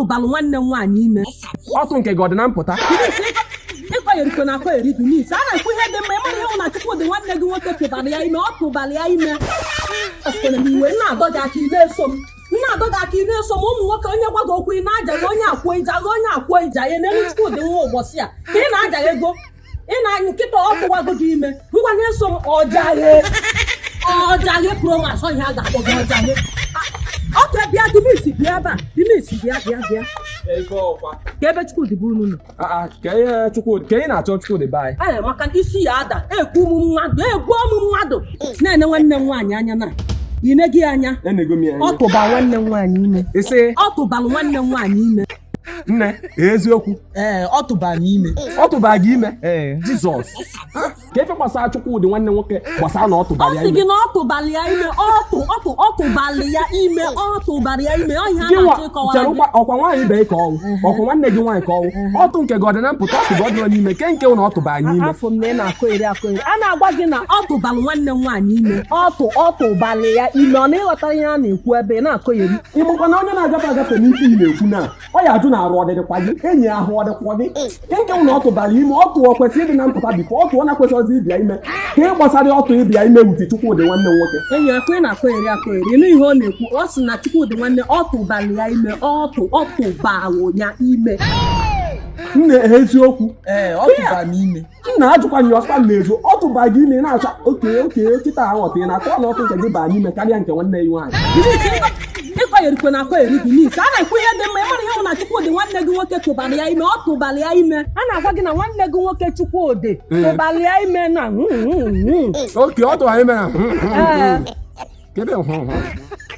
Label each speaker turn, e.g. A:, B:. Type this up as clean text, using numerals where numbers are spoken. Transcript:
A: tụbalụ nwanne m nwaanyị ime.
B: Ọtụ nke gị ọ dị na mpụta.
A: Ịkọnyerikwe na akọgheri bụ n'isi. A na-ekwu ihe dị mma ịmara ihe hụ na Chukwudị nwanne gị nwoke tụbara ya ime, ọ tụbara ya ime. Esikwere m iwe na-adọ gị aka ị na-eso m. Na-adọ gị aka ị na-eso m ụmụ nwoke onye gwa gị okwu ị na-ajaghị onye akwụọ ija ya n'elu Chukwudị nwa ụbọchị a ka ị na-ajaghị ego ị na-anyụ nkịta ọkụwago gị ime ngwa na-eso m ọjaghị promas ọhịa a ga-akpọ gị ọjaghị. Oke bịa Dimisi bịa ebe a Dimisi bịa ka ebe Chukwudị bụ unu nọ.
B: Ka ị na-achọ Chukwudị be anyị.
A: Maka isi ya ada egbuo m mmadụ na-ene nwanne m nwaanyị anya na ine gị anya ọ tụba nwanne m nwaanyị ime. Ọ tụbalụ nwanne m nwaanyị ime.
B: Nne eziokwu
A: ọ tụbara ime.
B: Ọ tụbara gị ime Jizọs ka efe gbasara Chukwudị nwanne nwoke gbasara na ọ tụbara ya ime.
A: Ọ sị gị na ọ tụbara ya ime ọ tụbara ya ime ọhịa na-achọ ịkọwara gị.
B: Ọkwa nwaanyị be ka ọwụ ọkwa nwanne gị nwaanyị ka ọwụ ọtụ nke gị ọ dị na mpụta ọtụ gị ọ dịrọ n'ime ke nke na ọ tụbara anyị ime.
A: Afọ m na ị na-akọgheri a na-agwa gị na ọ tụbalụ nwanne m nwaanyị ime ọ tụbalụ ya ime ọ na-ịghọtara ihe a na-ekwu ebe ị na-akọgheri.
B: Ịmakwa na onye na-agafe agafe n'isi ị na-ekwu na ọ ya ajụ na-arụ ọdịdịkwa gị enyi ahụ ọdịkwa gị nke na ọ tụbara ime ọ tụọ kwesịrị ịdị na mpụta bifo ọ tụọ na kwesịrị ịbịa ime ka ị gbasara ọtụ ịbịa ime wuti Chukwudị nwanne nwoke.
A: Enyi akwa ị na-akọgheri ịnụ ihe ọ na-ekwu ọ sị na Chukwudị nwanne ọ tụbalụ ya ime ọ tụbalụ ya ime.
B: Nne eziokwu
A: ọ tụbara m ime.
B: Nna ajụkwa nye ọsọ na-ezo ọ tụbara gị ime na-acha oke kịta aghọta ị na-akọ na ọtụ nke gị baa n'ime karịa nke nwanne ya nwaanyị.
A: Ịkọnyerikwe na akọgheri bụ n'isi. A na-ekwu ihe dị mma ịmara ihe hụ na Chukwudị nwanne gị nwoke tụbara ya ime ọ tụbara ya ime. A na-agwa gị na nwanne gị nwoke Chukwudị tụbara ya ime na
B: oke ọ tụbara ime na